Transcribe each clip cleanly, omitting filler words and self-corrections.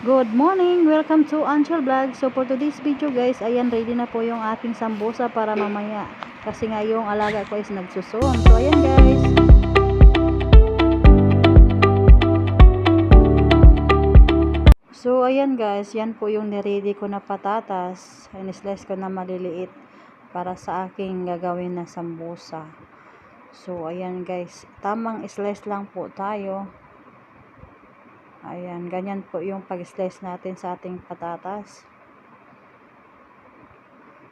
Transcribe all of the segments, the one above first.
Good morning! Welcome to Angel Vlog. So for today's video guys, ayan, ready na po yung ating sambusa para mamaya. Kasi nga yung alaga ko is nagsusun. So ayan guys. So ayan guys, yan po yung niready ko na patatas. In-slice ko na maliliit para sa aking gagawin na sambusa. So ayan guys, tamang slice lang po tayo. Ayan, ganyan po yung pag-slice natin sa ating patatas.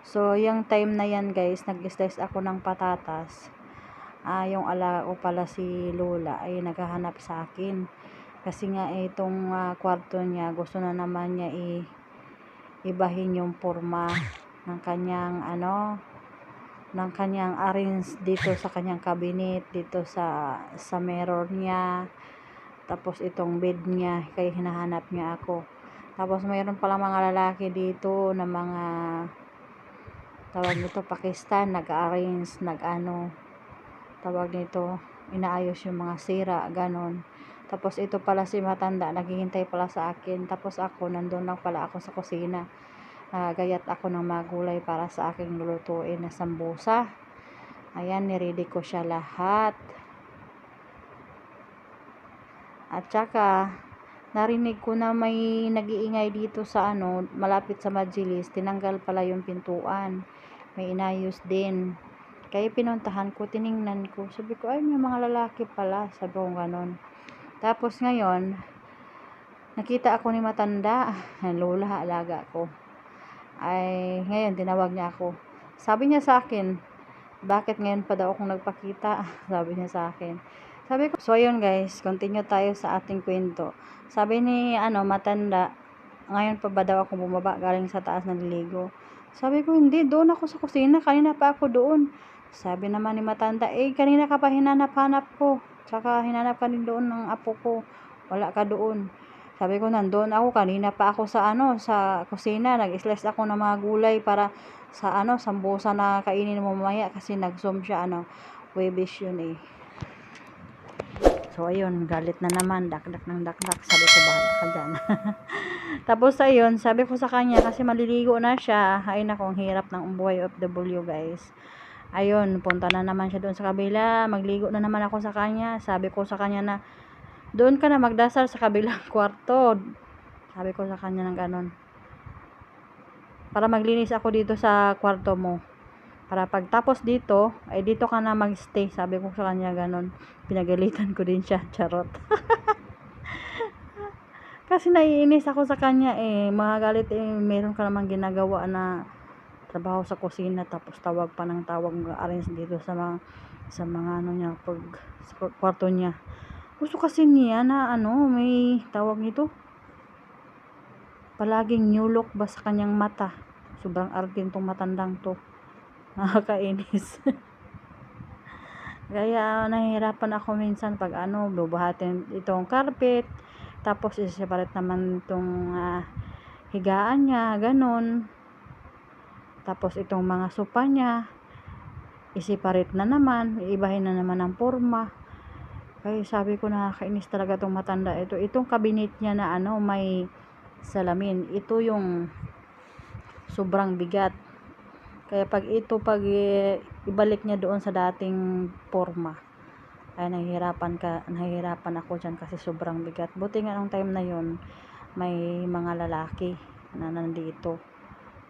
So, yung time na yan guys, nag-slice ako ng patatas. Yung alaga ko pala si Lola ay naghahanap sa akin. Kasi nga itong kwarto niya, gusto na naman niya ibahin yung forma ng kanyang ng kanyang arrange dito sa kanyang cabinet, dito sa mirror niya. Tapos itong bed niya, kaya hinahanap niya ako. Tapos mayroon palang mga lalaki dito na mga tawag nito Pakistan, nag-arrange, tawag nito, inaayos yung mga sira, ganon. Tapos ito pala si matanda, naghihintay pala sa akin. Tapos ako, nandun lang pala ako sa kusina. Gayat ako ng magulay para sa aking lulutuin na sambusa. Ayan, niready ko siya lahat. At saka, narinig ko na may nag-iingay dito sa malapit sa Majilis. Tinanggal pala yung pintuan. May inayos din. Kaya pinuntahan ko, tiningnan ko. Sabi ko, ay may mga lalaki pala. Sabi ko ganon. Tapos ngayon, nakita ako ni matanda. Lola, alaga ko. Ay, ngayon, tinawag niya ako. Sabi niya sa akin, bakit ngayon pa daw akong nagpakita? Sabi niya sa akin. Sabi ko, so ayun guys, continue tayo sa ating kwento. Sabi ni matanda, ngayon pa ba daw ako bumaba galing sa taas naliligo? Sabi ko, hindi, doon ako sa kusina, kanina pa ako doon. Sabi naman ni matanda, kanina ka pa hinanap-hanap ko. Tsaka hinanap ka din doon ng apo ko. Wala ka doon. Sabi ko, nandoon ako, kanina pa ako sa sa kusina, nag-slice ako ng mga gulay para sa sambusa na kainin mo mamaya kasi nag-zoom siya Webis yun eh. So, ayun, galit na naman, dakdak ng dakdak. Sabi ko, bahala ka dyan. Tapos, ayun, sabi ko sa kanya, kasi maliligo na siya. Ay, naku, ang hirap ng buhay OFW, guys. Ayun, punta na naman siya doon sa kabila. Magligo na naman ako sa kanya. Sabi ko sa kanya na, doon ka na magdasal sa kabilang kwarto. Sabi ko sa kanya ng ganon. Para maglinis ako dito sa kwarto mo. Para pagtapos dito, ay dito ka na magstay. Sabi ko sa kanya ganon. Pinagalitan ko din siya. Charot. Kasi naiinis ako sa kanya Magalit meron ka namang ginagawa na trabaho sa kusina. Tapos tawag pa ng tawag arrange dito sa mga niya. Sa kwarto niya. Gusto kasi niya na may tawag nito. Palaging new look ba sa kanyang mata. Sobrang artin tong matandang to. Nakakainis. Kaya nahihirapan ako minsan pag bubuhatin itong carpet, tapos i-separate naman itong higaan niya, ganon. Tapos itong mga sopa niya, i-separate na naman, iibahin na naman ang forma. Kaya sabi ko, nakakainis talaga itong matanda ito. Itong cabinet niya na may salamin, ito yung sobrang bigat. Kaya pag ibalik niya doon sa dating forma, ay nahihirapan ako dyan kasi sobrang bigat. Buti nga nung time na yon may mga lalaki na nandito.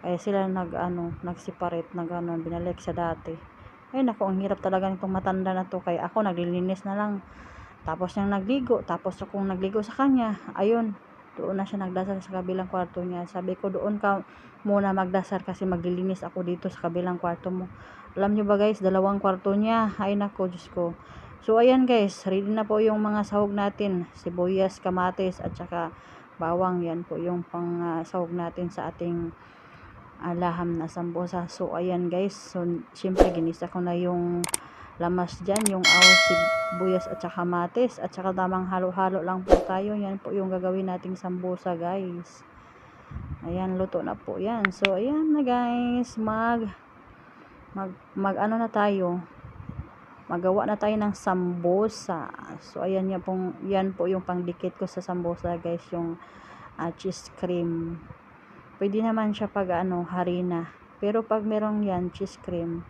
Kaya sila nag-separate na gano'n, binalik sa dati. Ay naku, ang hirap talaga nitong matanda na to. Kaya ako naglilinis na lang. Tapos niyang nagligo, tapos akong nagligo sa kanya. Ayun, doon na siya nagdasal sa kabilang kwarto niya. Sabi ko, doon ka muna magdasal kasi maglilinis ako dito sa kabilang kwarto mo. Alam nyo ba guys, dalawang kwarto niya. Ay nako, Diyos ko. So ayan guys, ready na po yung mga sahog natin. Sibuyas, kamatis, at saka bawang. Yan po yung pang sahog natin sa ating laham na sambusa. So ayan guys, so syempre ginisa ko na yung lamas dyan, yung sibuyas at saka kamatis, at saka tamang halo-halo lang po tayo. Yan po yung gagawin nating sambusa guys. Ayan, luto na po yan. So ayan na guys, na tayo, magawa na tayo ng sambusa. So ayan yan po yung pangdikit ko sa sambusa guys, yung cheese cream. Pwede naman siya pag harina. Pero pag merong yan, cheese cream,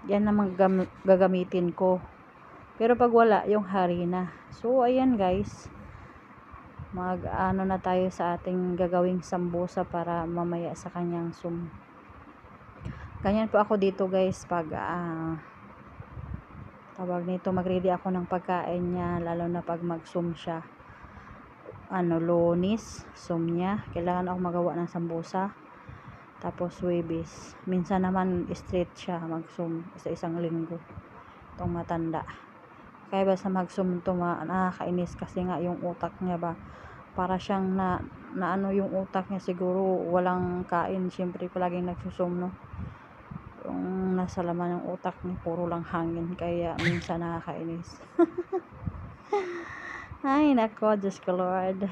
yan naman gagamitin ko. Pero pag wala, yung harina. So, ayan guys. Na tayo sa ating gagawing sambusa para mamaya sa kanyang Ganyan po ako dito guys pag tawag nito, mag-ready ako ng pagkain niya, lalo na pag mag-sum siya. Lunes, niya. Kailangan ako magawa ng sambusa. Tapos Huwebes. Minsan naman straight siya mag-sum sa isang linggo. Itong matanda. Kaya basta mag-sum to nakakainis kasi nga yung utak niya ba, para siyang na yung utak niya siguro walang kain, syempre palaging nagsusum no. Yung nasa laman ng utak niya puro lang hangin, kaya minsan nakakainis. Ay nako, Diyos ko Lord.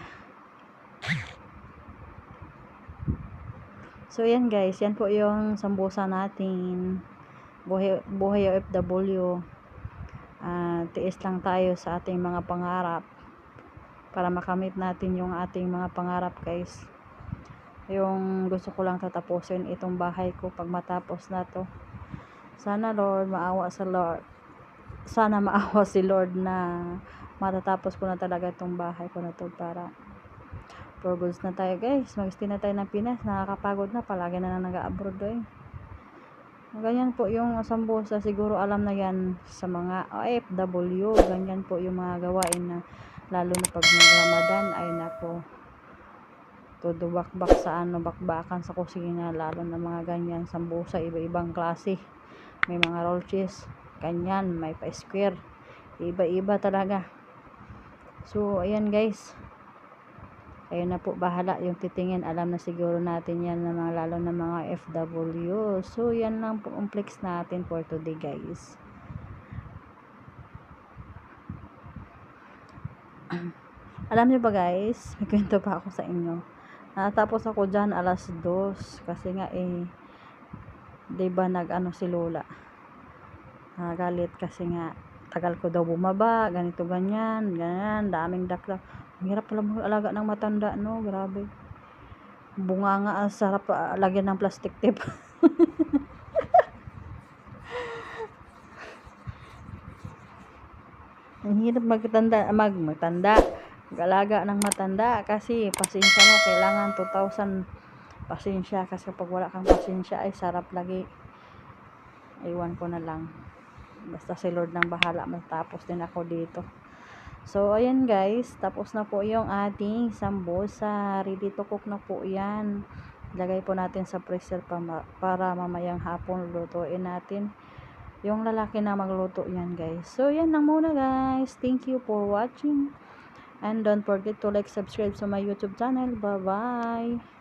So yan guys, yan po yung sambusa natin. Buhay OFW. Tiis lang tayo sa ating mga pangarap para makamit natin yung ating mga pangarap guys. Yung gusto ko lang tatapusin itong bahay ko pag matapos na to. Sana maawa si Lord na matatapos ko na talaga itong bahay ko na to para for goods na tayo guys. Mag-stay na tayo ng Pinas. Nakakapagod na, palagi na nag-abroad Ganyan po yung sambusa, siguro alam na yan sa mga OFW. Ganyan po yung mga gawain na lalo na pag mag-Ramadan ay nako, todo bakbak sa bakbakan sa kusina, lalo na mga ganyan sambusa, iba-ibang klase. May mga roll cheese, ganyan, may pa-square, iba-iba talaga. So ayan guys, kayo na po bahala, yung titingin alam na siguro natin yan na lalo na mga FW. So yan lang po ang flex natin for today guys. Alam niyo ba guys, may kwento pa ako sa inyo. Natapos ako dyan 2:00 kasi nga diba si Lola galit kasi nga tagal ko daw bumaba, ganito ganyan, daming dakla. Ang hirap pala mag-alaga ng matanda no, grabe. Bunga nga, sarap lagyan ng plastic tape. Ang hirap mag-alaga ng matanda kasi pasensya mo, kailangan 2,000 pasensya, kasi pag wala kang pasensya ay sarap lagi. Iwan ko na lang, basta si Lord nang bahala, matapos din ako dito. So ayan guys, tapos na po yung ating sambusa, ready to cook na po yan. Lagay po natin sa freezer para mamayang hapon lutuin natin. Yung lalaki na magluto yan guys. So yan lang muna guys, thank you for watching and don't forget to like, subscribe sa my YouTube channel. Bye bye.